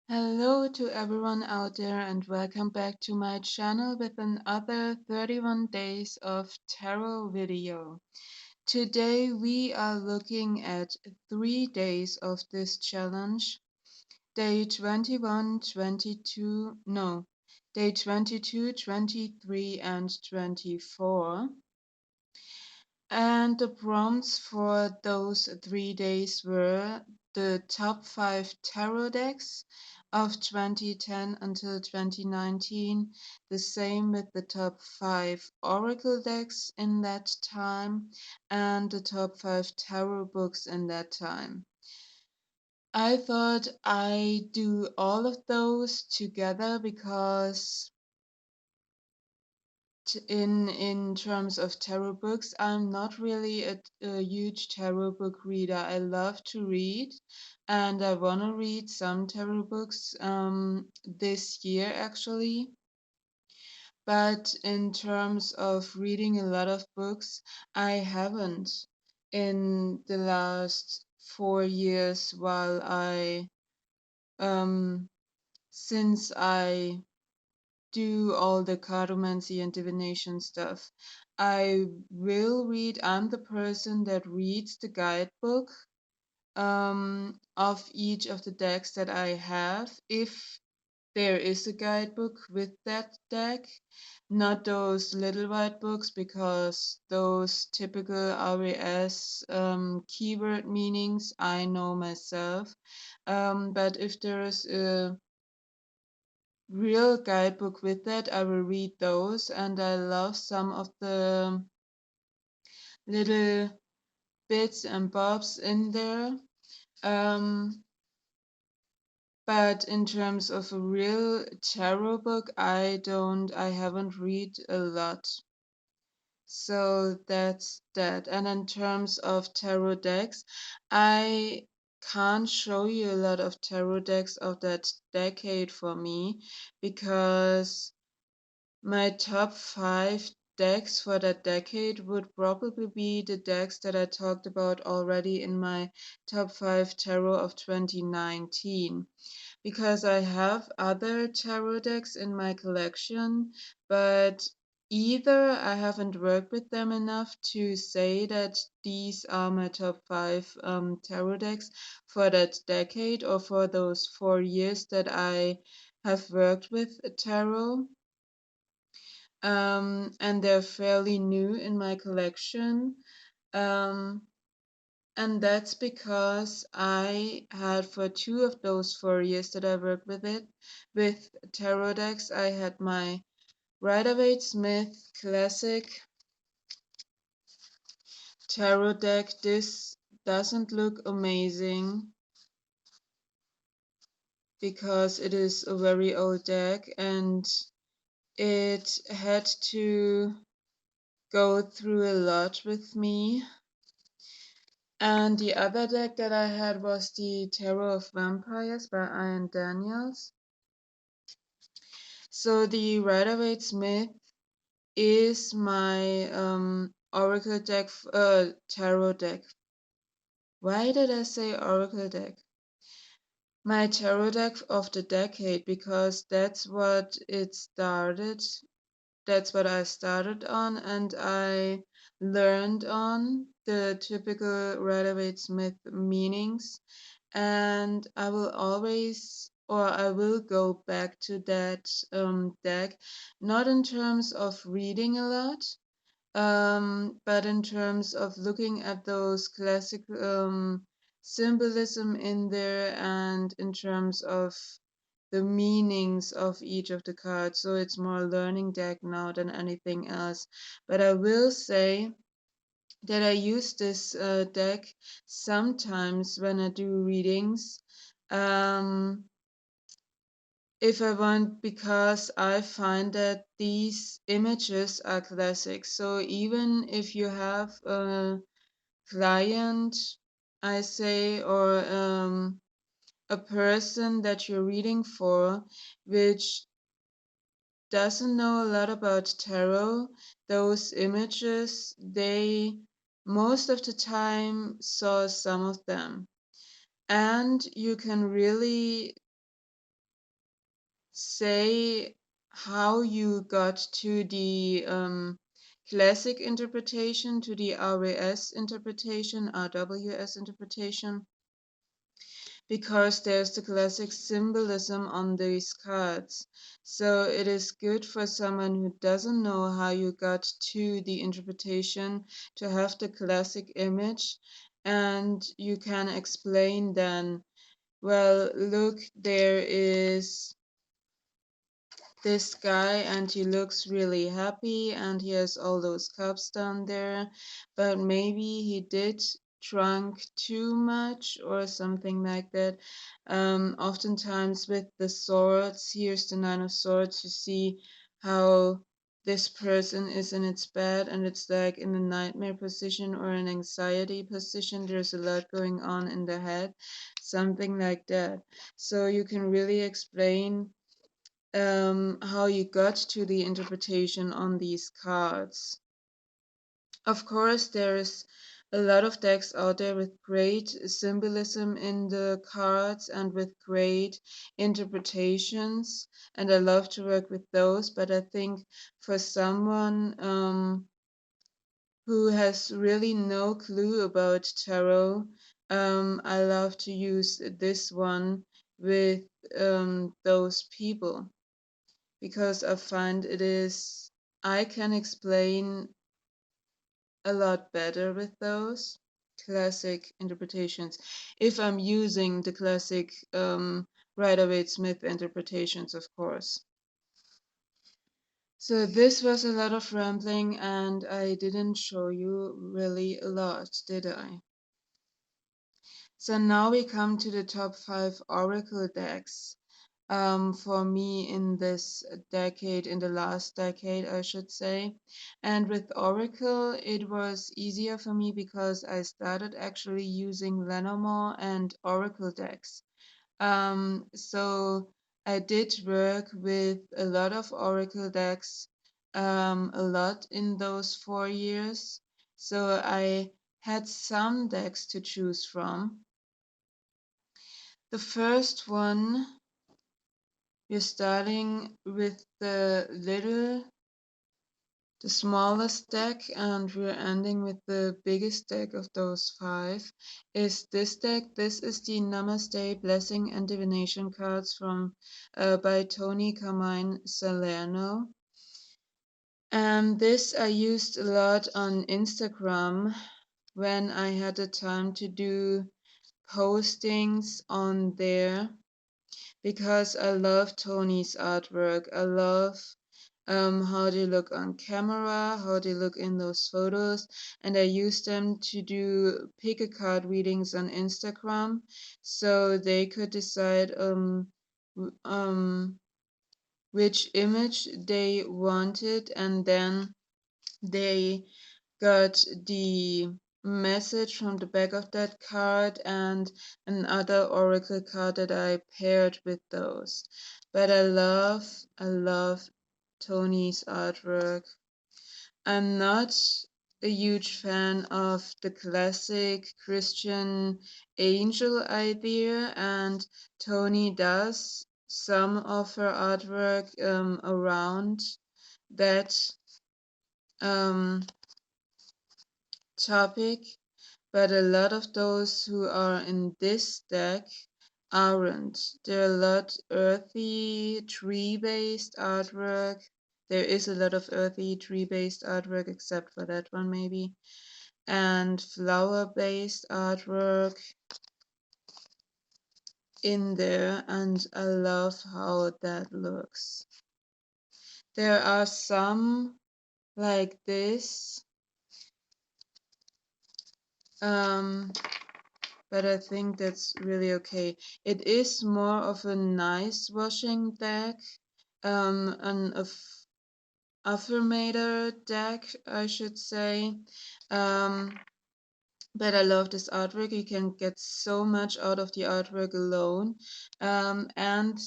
Hello to everyone out there and welcome back to my channel with another 31 days of tarot video. Today we are looking at 3 days of this challenge. Day 21, 22, no, day 22, 23 and 24. And the prompts for those 3 days were the top 5 tarot decks of 2010 until 2019, the same with the top 5 oracle decks in that time, and the top 5 tarot books in that time. I thought I'd do all of those together because in terms of tarot books, I'm not really a huge tarot book reader. I love to read, and I want to read some tarot books this year actually. But in terms of reading a lot of books, I haven't in the last 4 years while I um since I do all the cartomancy and divination stuff. I will read, I'm the person that reads the guidebook of each of the decks that I have, if there is a guidebook with that deck, not those little white books, because those typical RWS keyword meanings I know myself. But if there is a real guidebook with that, I will read those, and I love some of the little bits and bobs in there. Um, but in terms of a real tarot book, I haven't read a lot. So that's that. And in terms of tarot decks, I can't show you a lot of tarot decks of that decade for me, because my top 5 decks for that decade would probably be the decks that I talked about already in my top 5 tarot of 2019. Because I have other tarot decks in my collection, but either I haven't worked with them enough to say that these are my top 5 tarot decks for that decade, or for those 4 years that I have worked with tarot. And they're fairly new in my collection. Um, and that's because I had, for 2 of those 4 years that I worked with tarot decks, I had my Rider-Waite-Smith Classic tarot deck. This doesn't look amazing because it is a very old deck, and it had to go through a lot with me. And the other deck that I had was the Tarot of Vampires by Ian Daniels. So the Rider-Waite-Smith is my Oracle deck, Tarot deck. Why did I say Oracle deck? My Tarot deck of the decade, because that's what it started. That's what I started on, and I learned on the typical Rider-Waite-Smith meanings, and I will always, or I will go back to that deck, not in terms of reading a lot, but in terms of looking at those classic symbolism in there, and in terms of the meanings of each of the cards. So it's more a learning deck now than anything else. But I will say that I use this deck sometimes when I do readings. If I want, because I find that these images are classic. So even if you have a client, I say, or a person that you're reading for, which doesn't know a lot about tarot, those images, they most of the time saw some of them. And you can really say how you got to the classic interpretation, to the RWS interpretation, RWS interpretation, because there's the classic symbolism on these cards. So it is good for someone who doesn't know how you got to the interpretation to have the classic image, and you can explain then, well, look, there is this guy and he looks really happy and he has all those cups down there, but maybe he did drunk too much or something like that. Oftentimes with the swords, here's the Nine of Swords, you see how this person is in its bed and it's like in a nightmare position or an anxiety position. There's a lot going on in the head, something like that. So you can really explain how you got to the interpretation on these cards. Of course, there's a lot of decks out there with great symbolism in the cards and with great interpretations, and I love to work with those. But I think for someone who has really no clue about tarot, I love to use this one with those people, because I find I can explain a lot better with those classic interpretations if I'm using the classic Rider-Waite-Smith interpretations, of course. So this was a lot of rambling and I didn't show you really a lot, did I? So now we come to the top 5 oracle decks. For me in this decade, in the last decade, I should say. And with Oracle, it was easier for me because I started actually using Lenormand and Oracle decks. So I did work with a lot of Oracle decks, a lot in those 4 years. So I had some decks to choose from. The first one, we're starting with the smallest deck, and we're ending with the biggest deck of those 5. Is this deck? This is the Namaste Blessing and Divination cards from by Tony Carmine Salerno. And this I used a lot on Instagram when I had the time to do postings on there, because I love Tony's artwork. I love how they look on camera, how they look in those photos, and I use them to do pick a card readings on Instagram, so they could decide which image they wanted, and then they got the message from the back of that card and another oracle card that I paired with those. But I love Tony's artwork. I'm not a huge fan of the classic Christian angel idea, and Tony does some of her artwork around that um, topic, but a lot of those who are in this deck aren't. There are a lot earthy, tree-based artwork. There is a lot of earthy, tree-based artwork, except for that one maybe. And flower-based artwork in there, and I love how that looks. There are some like this, but I think that's really okay. It is more of a nice washing deck, an affirmator deck, I should say. But I love this artwork. You can get so much out of the artwork alone. And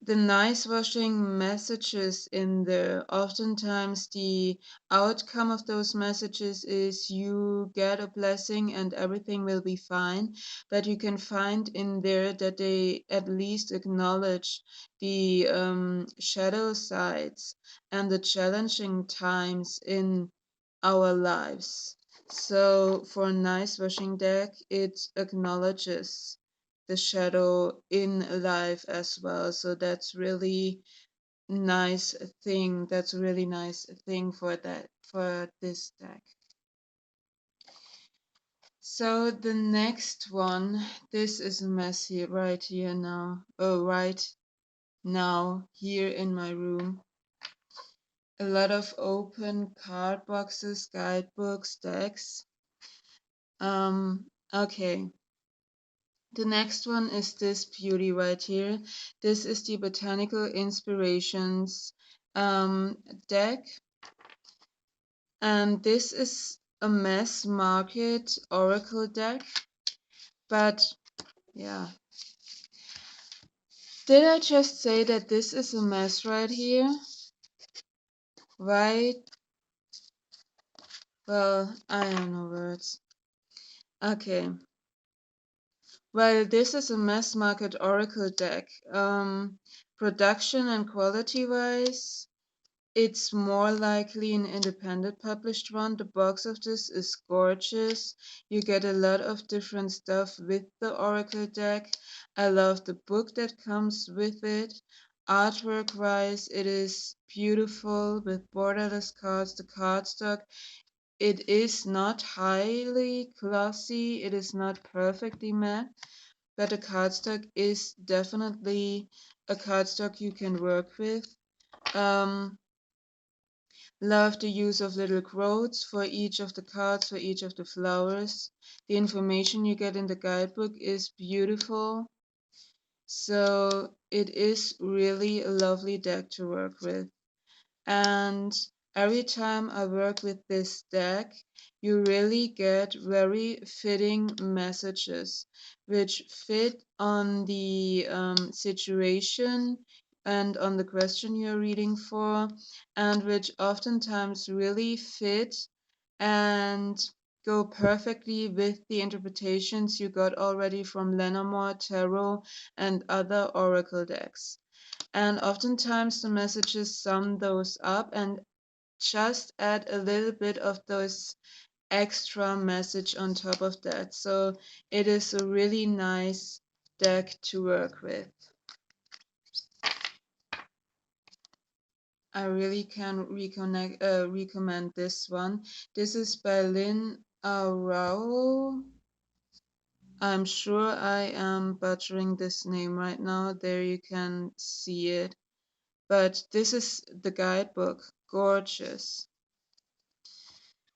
the nice washing messages in there. Oftentimes, the outcome of those messages is you get a blessing and everything will be fine. But you can find in there that they at least acknowledge the shadow sides and the challenging times in our lives. So, for a nice washing deck, it acknowledges the shadow in life as well. So that's really nice thing. That's a really nice thing for that, for this deck. So the next one, this is a mess here, right here now. Oh, right now here in my room. A lot of open card boxes, guidebooks, decks. Okay. The next one is this beauty right here. This is the Botanical Inspirations deck. And this is a mass market oracle deck. But yeah. Did I just say that this is a mess right here? Right? Well, I have no words. Okay. Well, this is a mass market oracle deck. Production and quality wise, it's more likely an independent published one. The box of this is gorgeous. You get a lot of different stuff with the oracle deck. I love the book that comes with it. Artwork wise, it is beautiful with borderless cards. The cardstock, it is not highly glossy. It is not perfectly matte, but the cardstock is definitely a cardstock you can work with. Love the use of little quotes for each of the cards, for each of the flowers. The information you get in the guidebook is beautiful. So it is really a lovely deck to work with. And every time I work with this deck, you really get very fitting messages which fit on the situation and on the question you're reading for, and which oftentimes really fit and go perfectly with the interpretations you got already from Lenormand Tarot and other oracle decks. And oftentimes the messages sum those up and just add a little bit of those extra message on top of that. So it is a really nice deck to work with. I really can recommend this one. This is by Lynn Arao. I'm sure I am butchering this name right now. There you can see it. But this is the guidebook. Gorgeous.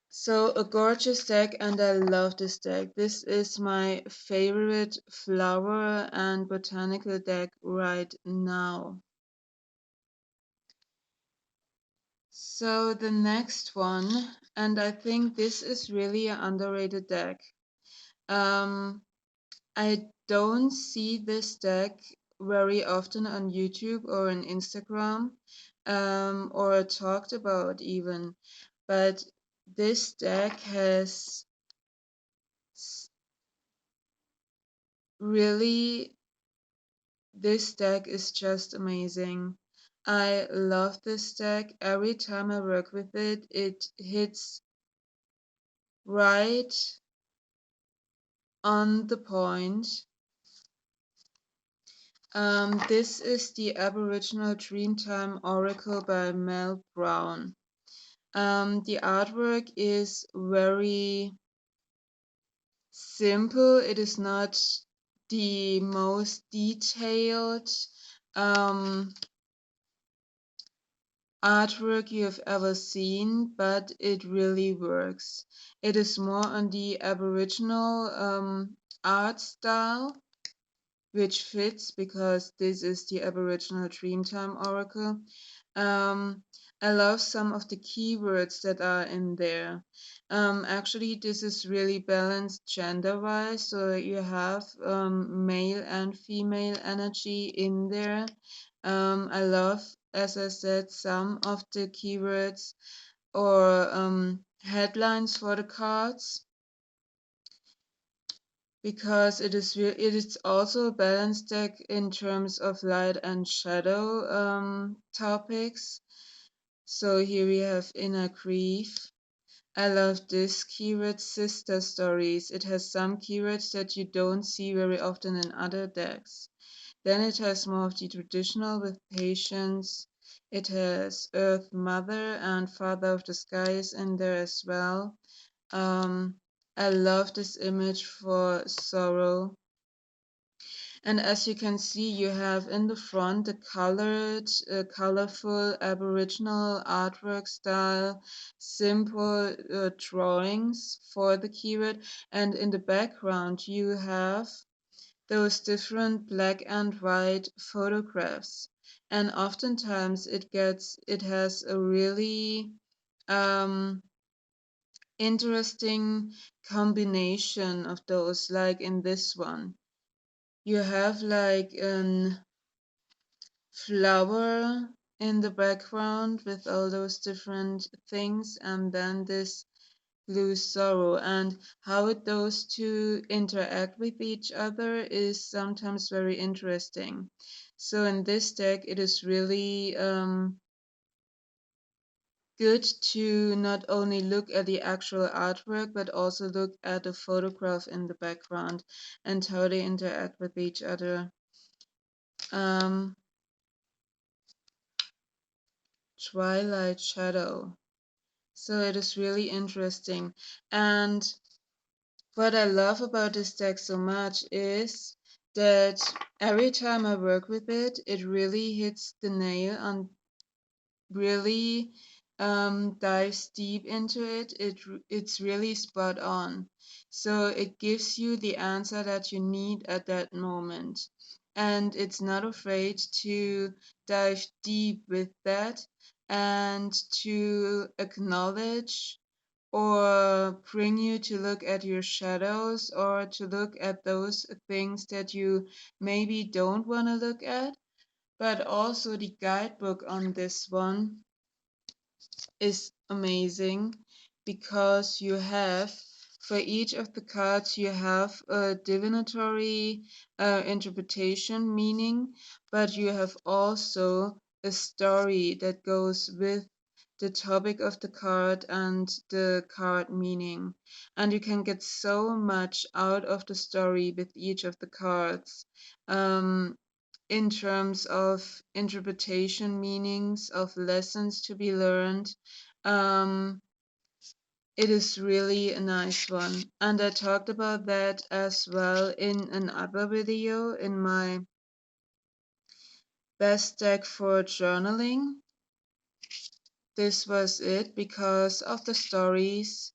So a gorgeous deck, and I love this deck. This is my favorite flower and botanical deck right now. So the next one, and I think this is really an underrated deck. I don't see this deck very often on YouTube or on Instagram, or talked about even. But this deck has really, this deck is just amazing. I love this deck. Every time I work with it, it hits right on the point. This is the Aboriginal Dreamtime Oracle by Mel Brown. The artwork is very simple. It is not the most detailed artwork you have ever seen, but it really works. It is more on the Aboriginal art style, which fits because this is the Aboriginal Dreamtime Oracle. I love some of the keywords that are in there. Actually, this is really balanced gender-wise, so you have male and female energy in there. I love, as I said, some of the keywords or headlines for the cards, because it is also a balanced deck in terms of light and shadow topics. So here we have inner grief. I love this keyword, sister stories. It has some keywords that you don't see very often in other decks. Then it has more of the traditional with patience. It has Earth Mother and Father of the Skies in there as well. I love this image for sorrow. And as you can see, you have in the front the colored, colorful Aboriginal artwork style, simple drawings for the keyword. And in the background, you have those different black and white photographs. And oftentimes it has a really interesting combination of those, like in this one. You have like an flower in the background with all those different things, and then this blue sorrow, and how those two interact with each other is sometimes very interesting. So in this deck, it is really good to not only look at the actual artwork, but also look at the photograph in the background and how they interact with each other. Twilight Shadow. So it is really interesting. And what I love about this deck so much is that every time I work with it, it really hits the nail on, really dives deep into it. It's really spot on. So it gives you the answer that you need at that moment. And it's not afraid to dive deep with that and to acknowledge or bring you to look at your shadows or to look at those things that you maybe don't want to look at. But also the guidebook on this one is amazing, because you have, for each of the cards, you have a divinatory interpretation meaning, but you have also a story that goes with the topic of the card and the card meaning. And you can get so much out of the story with each of the cards. In terms of interpretation meanings, of lessons to be learned. Um, it is really a nice one. And I talked about that as well in another video, in my best deck for journaling. This was it, because of the stories.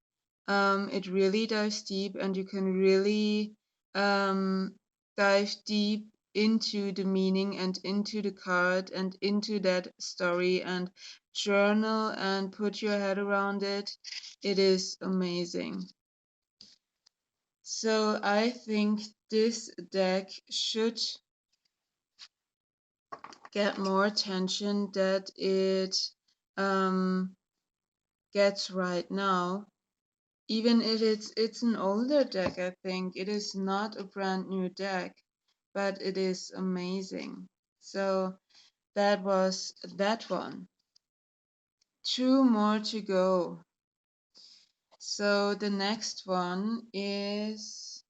It really dives deep, and you can really dive deep into the meaning and into the card and into that story and journal and put your head around it. It is amazing. So I think this deck should get more attention that it gets right now. Even if it's an older deck, I think it is not a brand new deck, but it is amazing. So that was that one. Two more to go. So the next one is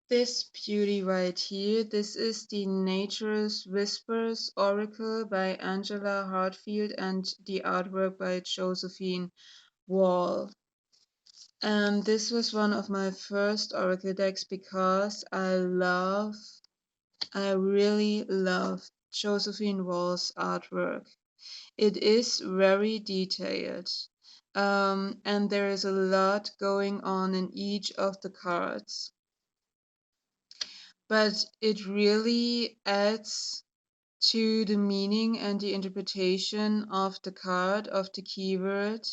this beauty right here. This is the Nature's Whispers Oracle by Angela Hartfield and the artwork by Josephine Wall. And this was one of my first Oracle decks, because I really love Josephine Wall's artwork. It is very detailed. And there is a lot going on in each of the cards. but it really adds to the meaning and the interpretation of the card, of the keyword.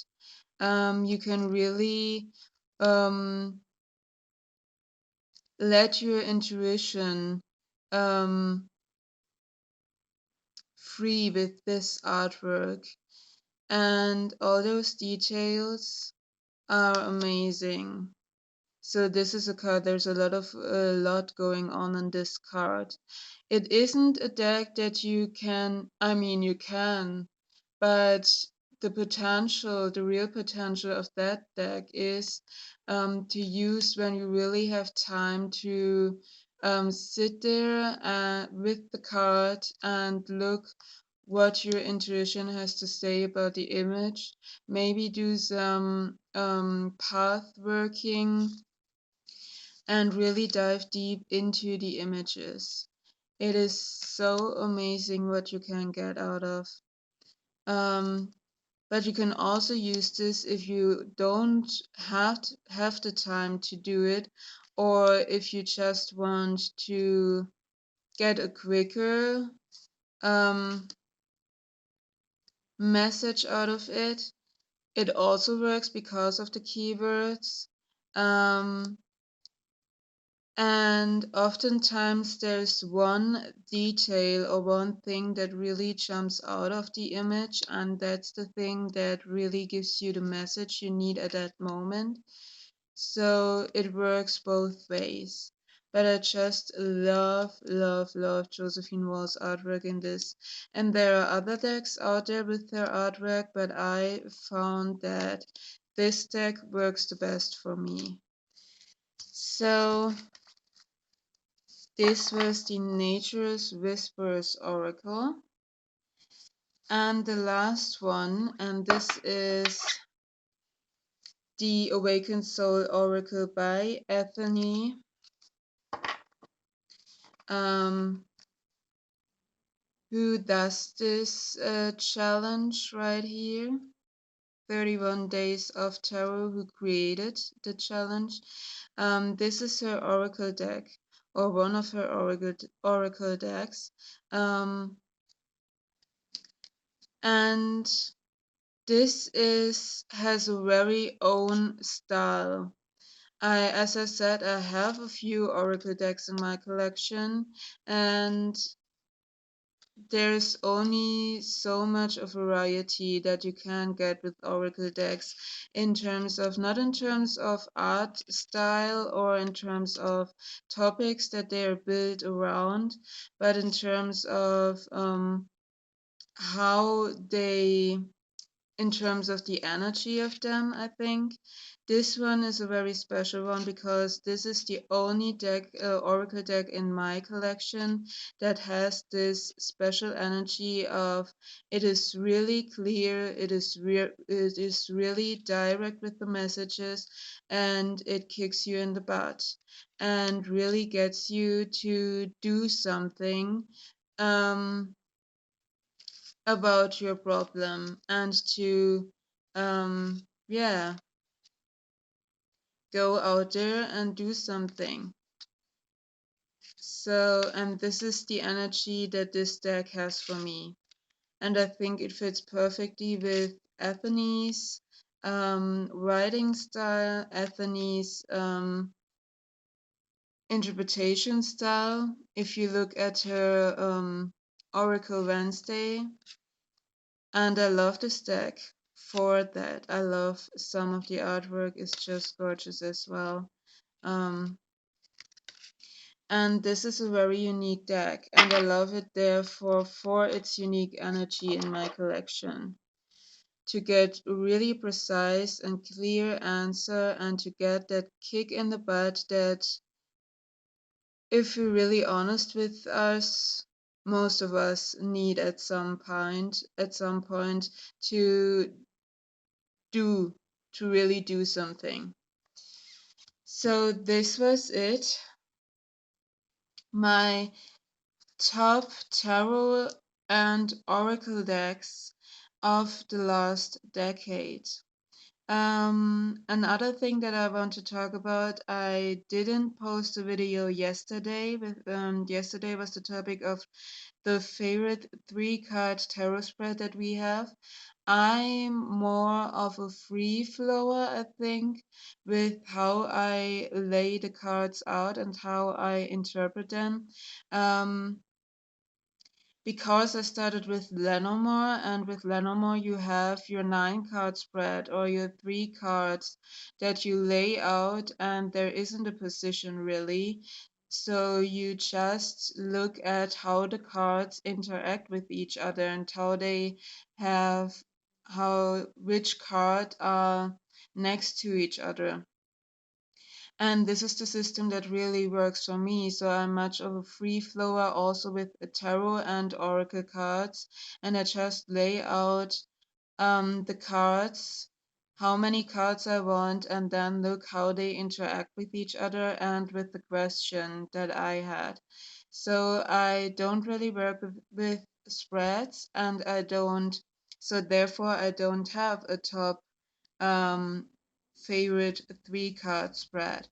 You can really let your intuition um, free with this artwork, and all those details are amazing. So this is a card. There's a lot going on in this card. It isn't a deck that you can. I mean, you can, but the real potential of that deck is to use when you really have time to sit there with the card and look what your intuition has to say about the image. Maybe do some path working and really dive deep into the images. It is so amazing what you can get out of. Um, but you can also use this if you don't have the time to do it, or if you just want to get a quicker um, message out of it. It also works because of the keywords. Um, And oftentimes there's one detail or one thing that really jumps out of the image, and that's the thing that really gives you the message you need at that moment. So it works both ways. But I just love, love, love Josephine Wall's artwork in this. And there are other decks out there with their artwork, but I found that this deck works the best for me. So this was the Nature's Whispers Oracle. And the last one, and this is the Awakened Soul Oracle by Ethony, who does this challenge right here. 31 Days of Tarot, who created the challenge. This is her oracle deck, or one of her oracle decks. And this has a very own style. As I said, I have a few oracle decks in my collection, and there's only so much of variety that you can get with oracle decks in terms of, not in terms of art style or in terms of topics that they are built around, but in terms of how they in terms of the energy of them, I think. This one is a very special one because this is the only deck, oracle deck in my collection that has this special energy of it is really clear, it is really direct with the messages, and it kicks you in the butt and really gets you to do something. About your problem and to yeah, go out there and do something. So, and this is the energy that this deck has for me, and I think it fits perfectly with Ethony's writing style, Ethony's interpretation style. If you look at her Oracle Wednesday, and I love this deck for that. I love some of the artwork is just gorgeous as well. Um, and this is a very unique deck, and I love it therefore for its unique energy in my collection. To get a really precise and clear answer, and to get that kick in the butt that, if we're really honest with us, most of us need at some point to do to really do something. So this was it. My top tarot and oracle decks of the last decade. Another thing that I want to talk about, I didn't post a video yesterday. Yesterday was the topic of the favorite 3 card tarot spread that we have. I'm more of a free flower, I think, with how I lay the cards out and how I interpret them. Um, because I started with Lenormand, and with Lenormand you have your 9 card spread or your 3 cards that you lay out, and there isn't a position really. So you just look at how the cards interact with each other and how they have how which card are next to each other. And this is the system that really works for me. So I'm much of a free flower also with tarot and oracle cards. And I just lay out the cards, how many cards I want, and then look how they interact with each other and with the question that I had. So I don't really work with spreads, and so therefore I don't have a top um, favorite 3 card spread.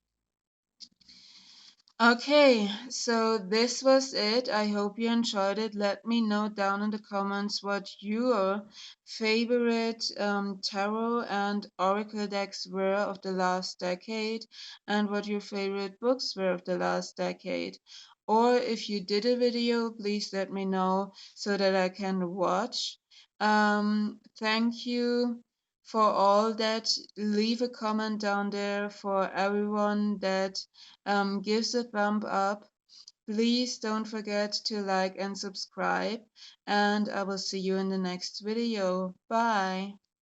Okay, so this was it. I hope you enjoyed it. Let me know down in the comments what your favorite tarot and oracle decks were of the last decade and what your favorite books were of the last decade. Or if you did a video, please let me know so that I can watch. Thank you for all that. Leave a comment down there for everyone that gives a thumb up. Please don't forget to like and subscribe, and I will see you in the next video. Bye.